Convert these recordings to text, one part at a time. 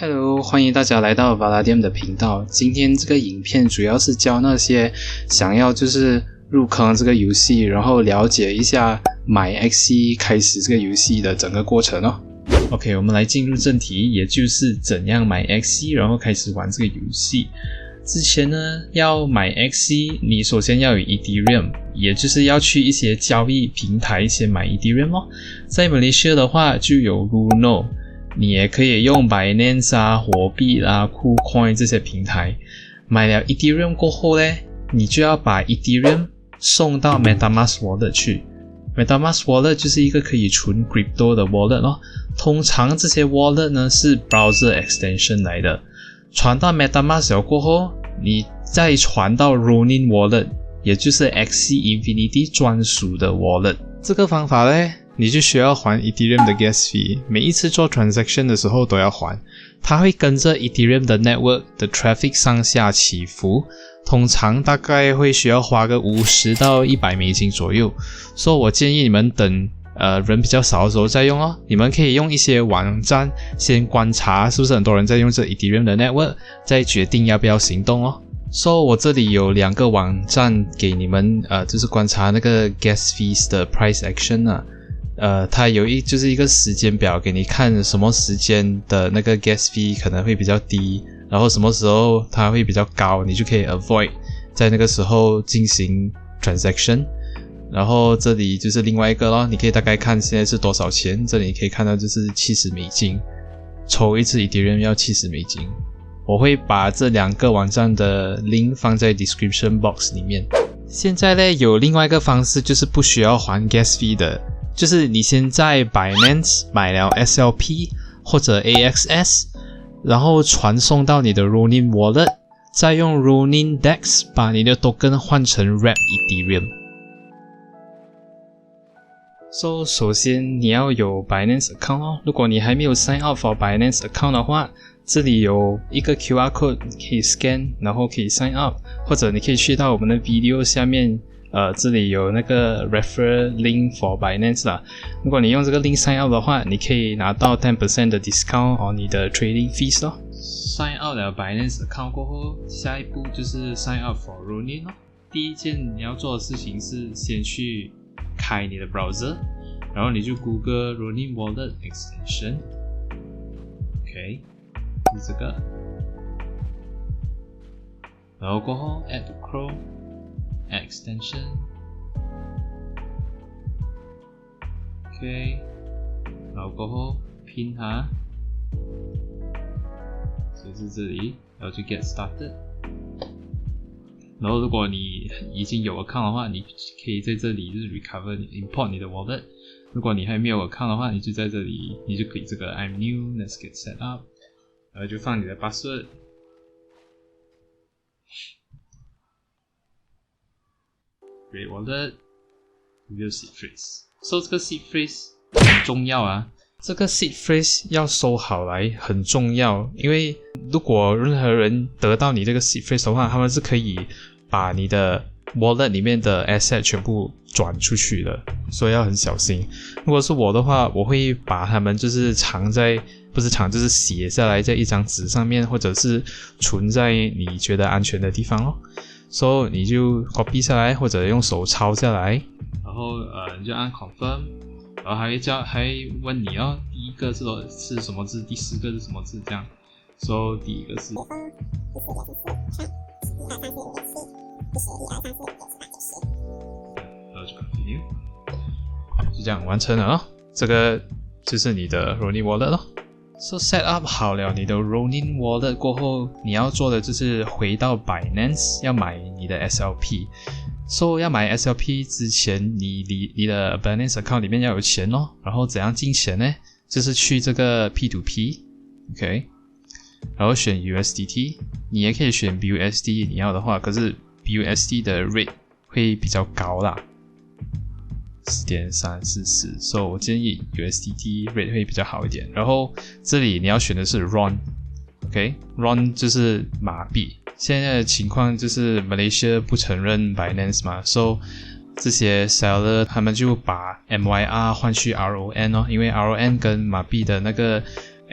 Hello， 欢迎大家来到 Valadium 的频道。今天这个影片主要是教那些想要入坑这个游戏，然后了解一下买 XC 开始这个游戏的整个过程哦。OK， 我们来进入正题，也就是怎样买 XC， 然后开始玩这个游戏。之前呢，要买 XC， 你首先要有 Ethereum， 也就是要去一些交易平台先买 Ethereum 哦。在 Malaysia 的话就有 Luno， 你也可以用 Binance 啊、火币啦、KuCoin 这些平台。买了 Ethereum 过后呢，你就要把 Ethereum 送到 MetaMask Wallet 去。MetaMask Wallet 就是一个可以存 Crypto 的 Wallet 咯。通常这些 Wallet 呢是 Browser Extension 来的。传到 MetaMask 过后，你再传到 Ronin Wallet， 也就是 XC Infinity 专属的 Wallet。这个方法呢，你就需要还 Ethereum 的 Gas Fee， 每一次做 Transaction 的时候都要还。它会跟着 Ethereum 的 Network 的 Traffic 上下起伏，通常大概会需要花个50到100美金左右。所以我建议你们等人比较少的时候再用哦。你们可以用一些网站先观察是不是很多人在用这 Ethereum 的 Network， 再决定要不要行动哦。我这里有2个网站给你们就是观察那个 Gas Fees 的 Price Action 啊。它有就是一个时间表给你看什么时间的那个 Gas Fee 可能会比较低，然后什么时候它会比较高，你就可以 avoid 在那个时候进行 transaction。然后这里就是另外一个咯，你可以大概看现在是多少钱，这里可以看到就是70美金，抽一次 Ethereum 要70美金。我会把这2个网站的 link 放在 description box 里面。现在呢，有另外一个方式就是不需要还 gas fee 的，就是你先在 Binance 买了 SLP 或者 AXS， 然后传送到你的 Ronin Wallet， 再用 Ronin DEX 把你的 token 换成 Wrapped Ethereum。首先你要有 Binance account 哦。如果你还没有 sign up for Binance account 的话，这里有一个 QR code 可以 scan， 然后可以 sign up， 或者你可以去到我们的 video 下面，这里有那个 refer link for Binance 啦。如果你用这个 link sign up 的话，你可以拿到 10% 的 discount on 你的 trading fees 咯。sign up 了 Binance account 过后，下一步就是 sign up for Ronin 咯。第一件你要做的事情是先去开你的 browser， 然后你就 Google Ronin Wallet Extension， OK， 是这个，然后过后 Add to Chrome Add Extension， OK， 然后过后拼它，所以是这里，然后就 Get Started。然后如果你已经有 account 的话，你可以在这里就是 recover import 你的 wallet。如果你还没有 account 的话，你就在这里，你就click这个 I'm new let's get set up， 然后就放你的 password， create wallet， review seed phrase。这个 seed phrase 很重要啊，这个 seed phrase 要收好来很重要，因为如果任何人得到你这个 seed phrase 的话，他们是可以把你的 wallet 里面的 asset 全部转出去的，所以要很小心。如果是我的话，我会把它们就是就是写下来在一张纸上面，或者是存在你觉得安全的地方咯。所以你就 copy 下来，或者用手抄下来，然后你就按 confirm， 然后还问你哦，第一个是什么字，第4个是什么字这样。第一个是然后就 continue， 就这样完成了哦。这个就是你的 Ronin Wallet 咯。set up 好了你的 Ronin Wallet 过后，你要做的就是回到 Binance 要买你的 SLP。要买 SLP 之前，你的 Binance account 里面要有钱咯。然后怎样进钱呢？就是去这个 P2P， OK， 然后选 USDT， 你也可以选 BUSD 你要的话，可是 BUSD 的 rate 会比较高啦， 10.344， 所以我建议 USDT rate 会比较好一点。然后这里你要选的是 RON， OK， RON 就是马币。现在的情况就是 Malaysia 不承认 Binance 嘛，这些 seller 他们就把 MYR 换去 RON 哦，因为 RON 跟马币的那个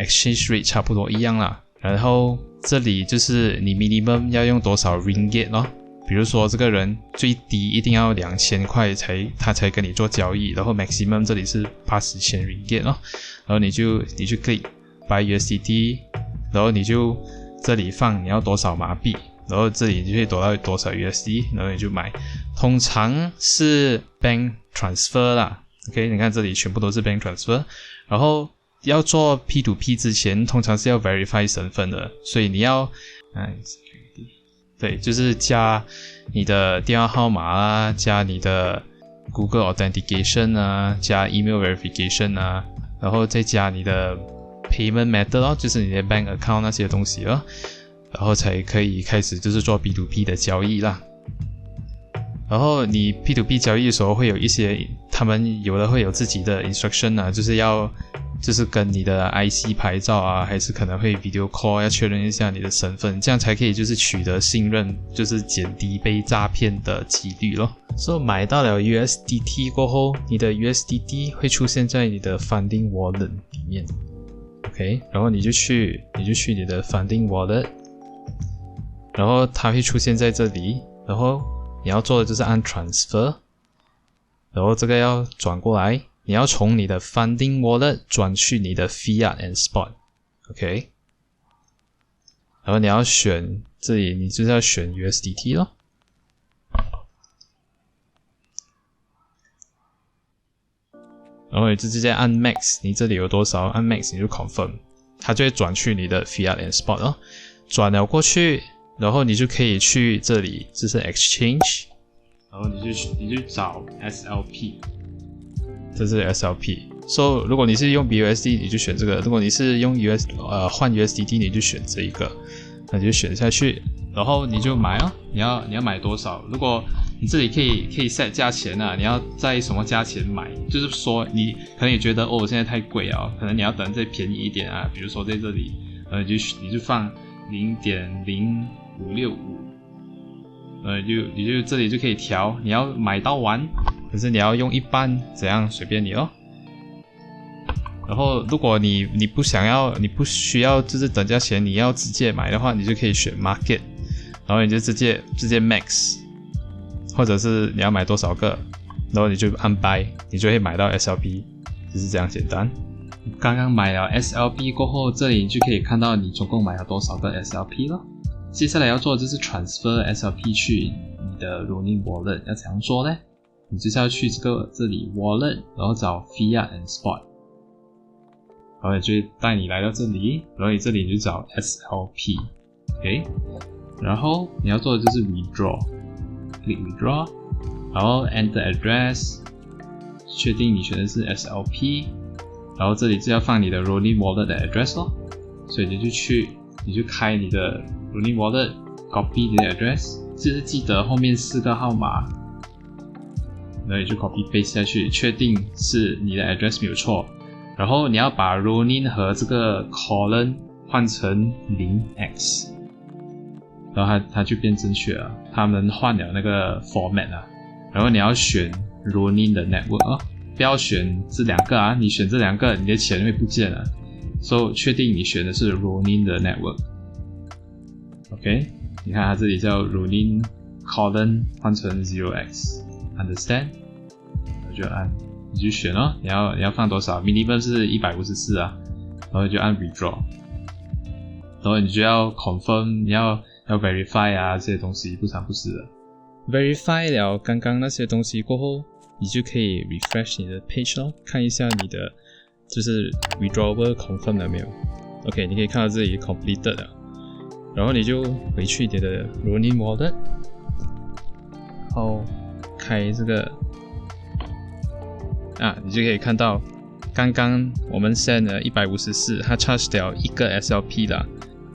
exchange rate 差不多一样啦。然后这里就是你 minimum 要用多少 ringgit 咯，比如说这个人最低一定要2000块他才跟你做交易，然后 maximum 这里是80,000 ringgit 咯，然后你就 click buy USDT， 然后你就这里放你要多少马币，然后这里你就会得到多少 USD， 然后你就买，通常是 bank transfer 啦 OK， 你看这里全部都是 bank transfer， 然后要做 P2P 之前通常是要 verify 身份的，所以你要对，就是加你的电话号码啊，加你的 Google Authentication 啊，加 email verification 啊，然后再加你的 payment method 咯，就是你的 bank account 那些东西咯，然后才可以开始就是做 P2P 的交易啦。然后你 P2P 交易的时候会有一些，他们有的会有自己的 instruction 啊，就是跟你的 IC 牌照啊，还是可能会 video call 要确认一下你的身份，这样才可以就是取得信任，就是减低被诈骗的几率咯。所以买到了 USDT 过后，你的 USDT 会出现在你的 Funding Wallet 里面 OK， 然后你就去你的 Funding Wallet， 然后它会出现在这里，然后你要做的就是按 Transfer， 然后这个要转过来，你要从你的 Funding Wallet 转去你的 Fiat and Spot OK， 然后你要选这里，你就是要选 USDT 咯，然后你就直接按 Max， 你这里有多少按 Max 你就 Confirm， 它就会转去你的 Fiat and Spot 咯，转了过去，然后你就可以去这里，这是 Exchange， 然后你就找 SLP， 这是 SLP。So 如果你是用 BUSD 你就选这个，如果你是用换 USDT 你就选这一个，那你就选下去，然后你就买哦，你要买多少？如果你这里可以 set 价钱啊，你要在什么价钱买？就是说你可能也觉得哦现在太贵啊，可能你要等再便宜一点啊，比如说在这里你就放 0.0565， 你就这里就可以调，你要买到完，可是你要用一半怎样随便你哦。然后如果你不需要就是等价钱，你要直接买的话，你就可以选 Market， 然后你就直接 Max， 或者是你要买多少个，然后你就按 Buy， 你就会买到 SLP， 就是这样简单。刚刚买了 SLP 过后，这里你就可以看到你总共买了多少个 SLP 了。接下来要做的就是 Transfer SLP 去你的 Ronin Wallet， 要怎样做呢？你就是要去这里 Wallet， 然后找 Fiat and Spot， 然后就会带你来到这里，然后你这里就找 SLP OK， 然后你要做的就是 Click Withdraw， 然后 Enter Address， 确定你选的是 SLP， 然后这里就要放你的 Ronin Wallet 的 address 咯，所以你就开你的 Ronin Wallet， copy 你的 address， 就是记得后面4个号码，然后你就 copy paste 下去，确定是你的 address 没有错，然后你要把 Ronin 和这个 colon 换成 0x， 然后它就变正确了，他们换了那个 format 了，然后你要选 Ronin 的 network 哦，不要选这两个啊，你选这两个你的钱会不见了，所以确定你选的是 Ronin 的 network OK， 你看它这里叫 Ronin colon 换成 0x understand， 我就按你就选哦，你要放多少 minimum 是154啊，然后就按 withdraw， 然后你就要 confirm， 你要 verify 啊，这些东西不三不四的。 verify 了刚刚那些东西过后，你就可以 refresh 你的 page 咯，看一下你的就是 withdrawal confirm 了没有 OK， 你可以看到这里 completed 了，然后你就回去你的 Ronin Wallet， 然后开这个你就可以看到刚刚我们 send 了154，它 charge 掉1个 SLP 啦，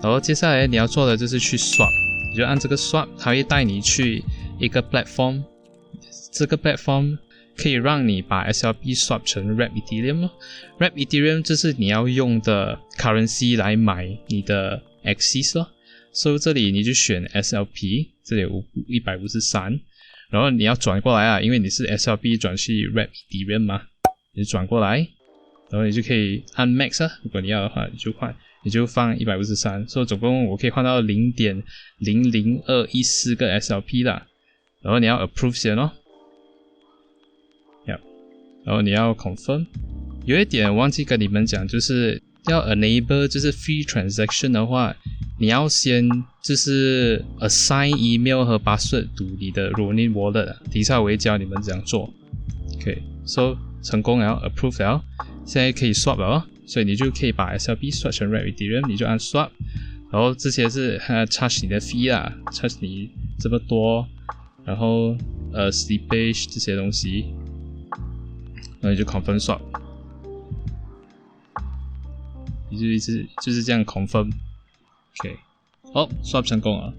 然后接下来你要做的就是去 swap， 你就按这个 swap， 它会带你去一个 platform， 这个 platform 可以让你把 SLP swap 成 Wrapped Ethereum， Wrapped Ethereum 就是你要用的 currency 来买你的 Axis 咯，所以这里你就选 SLP， 这里有153，然后你要转过来啊，因为你是 SLP 转去 Wrapped Ethereum 嘛，你就转过来，然后你就可以按 max 啊，如果你要的话你就放153，所以总共我可以换到 0.00214 个 SLP 啦，然后你要 approve 先咯，然后你要 confirm。 有一点忘记跟你们讲，就是要 enable 就是 free transaction 的话，你要先就是 assign email 和 password to 你的 Ronin Wallet， 底下我会教你们怎样做。 OK， so 成功了 approve 了，现在可以 swap 了，所以你就可以把 SLP swap 成 Wrapped Ethereum， 你就按 swap， 然后这些是charge 你的 fee 啦， charge 你这么多，然后slippage 这些东西，然后你就 confirm swap， 你就是这样 confirm。 OK， swap 成功了。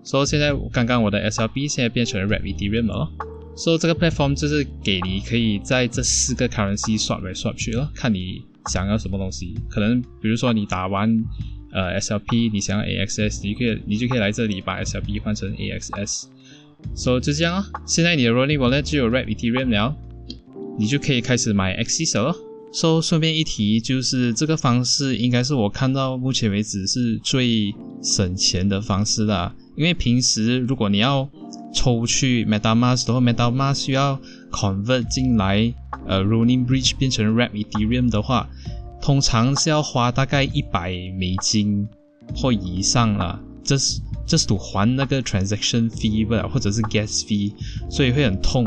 所以现在刚刚我的 SLP 现在变成 Wrapped Ethereum 了。所以这个 platform 就是给你可以在这4个 currency swap 来 swap 去咯，看你想要什么东西。可能比如说你打完SLP， 你想要 AXS， 你就可以来这里把 SLP 换成 AXS。所以就这样咯。现在你的 Ronin Wallet 就有 Wrapped Ethereum 了，你就可以开始买 XC 了。So 顺便一提，就是这个方式应该是我看到目前为止是最省钱的方式啦。因为平时如果你要抽去 MetaMask， 然后 MetaMask 需要 convert 进来Ronin Bridge 变成 Wrapped Ethereum 的话，通常是要花大概$100或以上啦， just to 还那个 transaction fee 或者是 gas fee， 所以会很痛。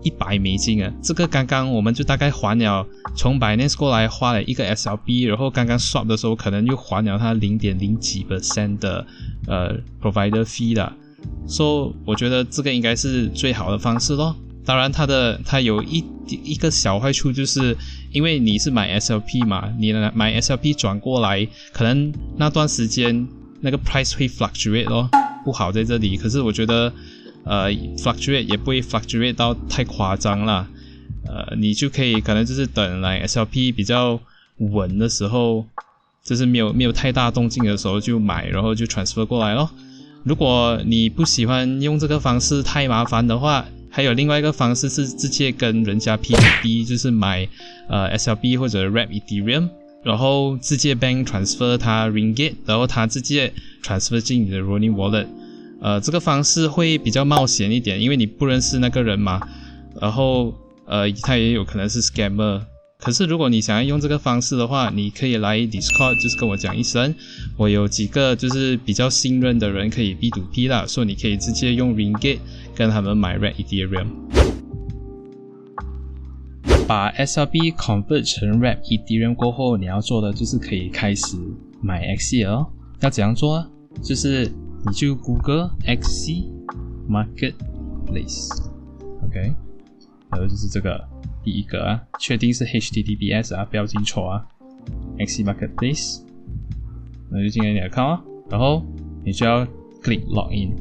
$100啊，这个刚刚我们就大概还了，从 Binance 过来花了一个 SLP， 然后刚刚 swap 的时候可能又还了它 0.0 几% 的provider fee 啦。所以我觉得这个应该是最好的方式咯。当然它有一个小坏处，就是因为你是买 SLP 嘛，你买 SLP 转过来，可能那段时间那个 price 会 fluctuate 咯，不好在这里。可是我觉得fluctuate 也不会 fluctuate 到太夸张啦，你就可以可能就是等来 SLP 比较稳的时候，就是没有太大动静的时候就买，然后就 transfer 过来咯。如果你不喜欢用这个方式太麻烦的话，还有另外一个方式是直接跟人家 P2P， 就是买SLP 或者 Wrapped Ethereum， 然后直接 bank transfer 它 Ringgit， 然后它直接 transfer 进你的 Ronin Wallet。这个方式会比较冒险一点，因为你不认识那个人嘛，然后他也有可能是 scammer。可是如果你想要用这个方式的话，你可以来 Discord， 就是跟我讲一声，我有几个就是比较信任的人可以 B2P 啦，所以你可以直接用 Ringgit 跟他们买 Wrapped Ethereum。把 SLP convert 成 Wrapped Ethereum 过后，你要做的就是可以开始买 XC 了。要怎样做啊？就是你就 Google XC Marketplace， OK， 然后就是这个第一个啊，确定是 HTTPS 啊，不要进错啊 ，XC Marketplace， 那就进来你的 account 啊，然后你就要 click login，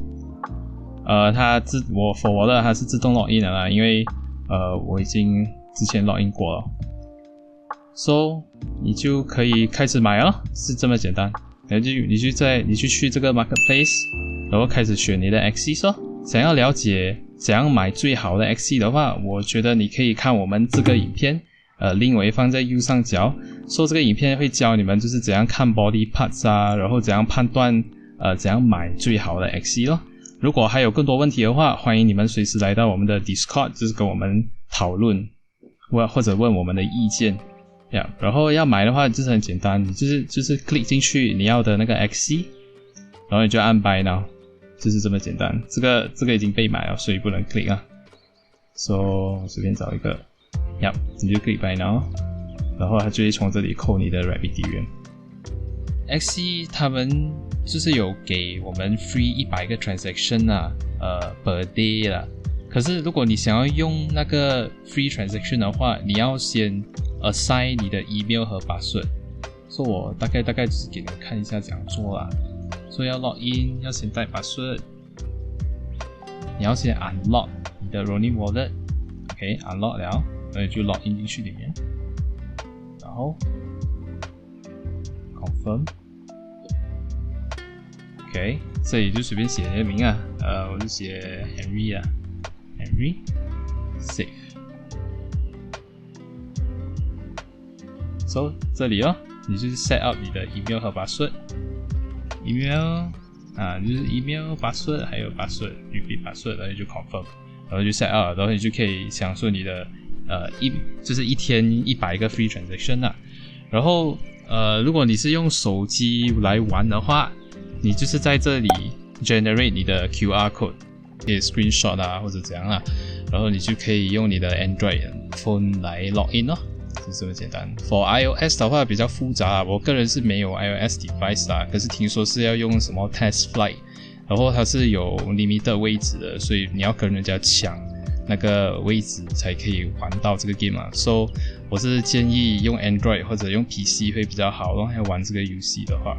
我的它是自动 login 的啦，因为我已经之前 login 过了 ，so 你就可以开始买了，是这么简单。然后你就去这个 marketplace， 然后开始选你的 XC 咯。想要了解怎样买最好的 XC 的话，我觉得你可以看我们这个影片，link 我会放在右上角。说这个影片会教你们就是怎样看 body parts 啊，然后怎样判断怎样买最好的 XC 咯。如果还有更多问题的话，欢迎你们随时来到我们的 Discord， 就是跟我们讨论或者问我们的意见。然后要买的话就是很简单，你就是 click 进去你要的那个 XC， 然后你就按 buy now， 就是这么简单。这个已经被买了，所以不能 click 啊。So 我随便找一个，你就 click buy now， 然后它就会从这里扣你的 Wrapped Ethereum。XC 他们就是有给我们 free 100个 transaction 啊，per day 啦。可是如果你想要用那个 free transaction 的话，你要先assign 你的 email 和 password， 所以我大概就是给你们看一下怎样做啦。所以要 login， 要先带 password， 你要先 unlock 你的 Ronin Wallet，OK， unlock 了，然后你就 login 进去里面，然后 confirm，OK， 这里就随便写你的名啊，我就写 Henry 啊 ，Henry， save。So 这里你就是 set up 你的 email 和 password。email 就是 email password 还有 password repeat password， 然后你就 confirm， 然后就 set up， 然后你就可以享受你的就是一天100个 free transaction 啦。然后如果你是用手机来玩的话，你就是在这里 generate 你的 QR code， 可以 screenshot 啊或者怎样啦，然后你就可以用你的 Android phone 来 login 就是这么简单。For iOS 的话比较复杂，我个人是没有 iOS device 啦，可是听说是要用什么 test flight， 然后它是有 limited 位置的，所以你要跟人家抢那个位置才可以玩到这个 game 啊。So 我是建议用 Android 或者用 PC 会比较好，然后要玩这个游戏的话。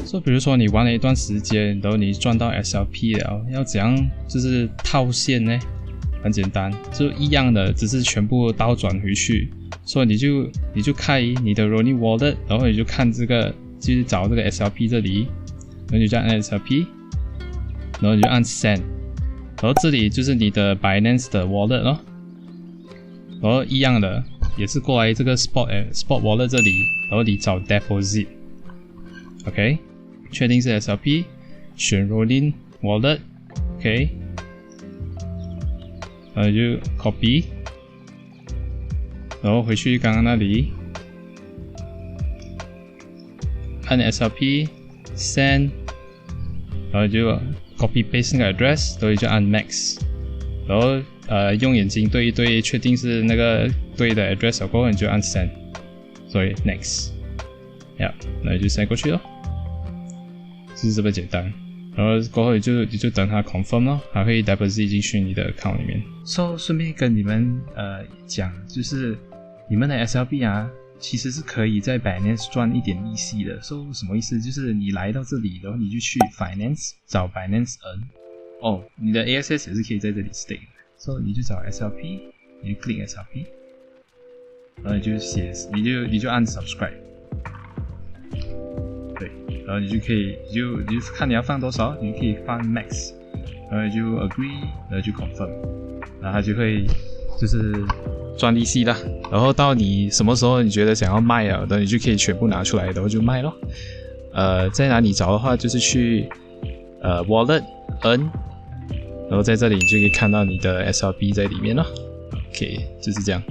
So 比如说你玩了一段时间，然后你赚到 SLP 了，要怎样就是套现呢？很简单，就一样的，只是全部倒转回去。所以你就开你的 Ronin Wallet， 然后你就看这个，就是找这个 SLP 这里，然后你就按 SLP， 然后你就按 Send， 然后这里就是你的 Binance 的 Wallet 然后一样的，也是过来这个 Spot Wallet 这里，然后你找 Deposit，OK， 确定是 SLP， 选 Ronin Wallet，OK。然后就 copy， 然后回去刚刚那里，按 SLP send， 然后就 copy paste 那个 address， 然后就按 next， 然后用眼睛对一对，确定是那个对的 address 过后，你就按 send， 所以 next， 然后就 send 过去咯，就是这么简单。然后过后你就等它 confirm 咯，它会 deposit 进去你的 account 里面。So 顺便跟你们讲，就是你们的 SLP 啊，其实是可以在 Binance 赚一点利息的。So 什么意思？就是你来到这里，然后你就去 Finance 找 Binance Earn， 你的 AXS 也是可以在这里 stake。So 你就找 SLP， 你就 click SLP， 然后你就写，你就按 subscribe。对，然后你就可以，你就看你要放多少，你就可以放 max， 然后就 agree， 然后就 confirm， 然后它就会就是赚利息啦。然后到你什么时候你觉得想要卖了，然后你就可以全部拿出来，然后就卖咯。在哪里找的话，就是去wallet earn， 然后在这里你就可以看到你的 SLP 在里面咯。OK， 就是这样。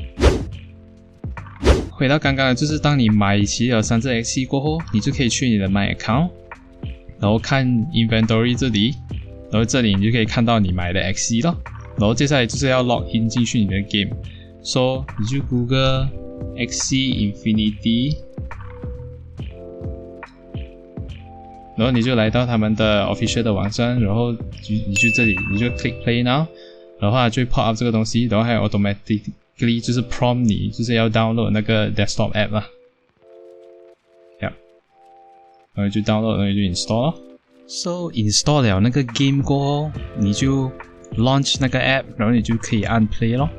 回到刚刚的，就是当你买齐了3只 XC 过后，你就可以去你的 My Account， 然后看 Inventory 这里，然后这里你就可以看到你买的 XC 咯。然后接下来就是要 login 进去你的 game，so 你就 Google XC Infinity， 然后你就来到他们的 official 的网站，然后你就这里你就 click play now， 然后它就会 pop up 这个东西，然后还有 automatically 就是 prompt 你就是要 download 那个 desktop app 啦，然后就 download， 然后就 install 咯。So install 了那个 game 过后，你就 launch 那个 app， 然后你就可以按 play 咯。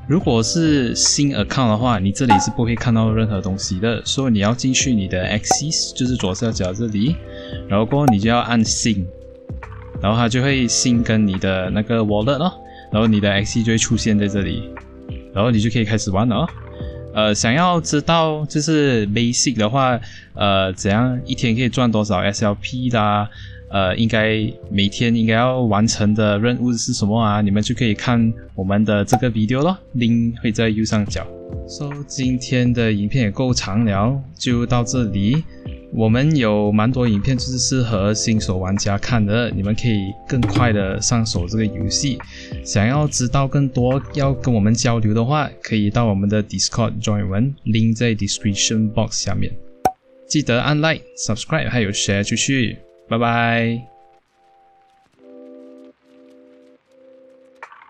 如果是新 account 的话，你这里是不会看到任何东西的，所以你要进去你的 Axis， 就是左下角这里，然后过后你就要按 sync， 然后它就会 sync 跟你的那个 wallet 咯，然后你的 Axis 就会出现在这里，然后你就可以开始玩了哦。想要知道就是 basic 的话，怎样一天可以赚多少 SLP 啦，应该每天应该要完成的任务是什么啊？你们就可以看我们的这个 video 咯 ，link 会在右上角。So 今天的影片也够长了，就到这里。我们有蛮多影片就是适合新手玩家看的，你们可以更快的上手这个游戏。想要知道更多，要跟我们交流的话，可以到我们的 Discord join 我们 ，link 在 description box 下面。记得按 like、subscribe 还有 share 出去，拜拜。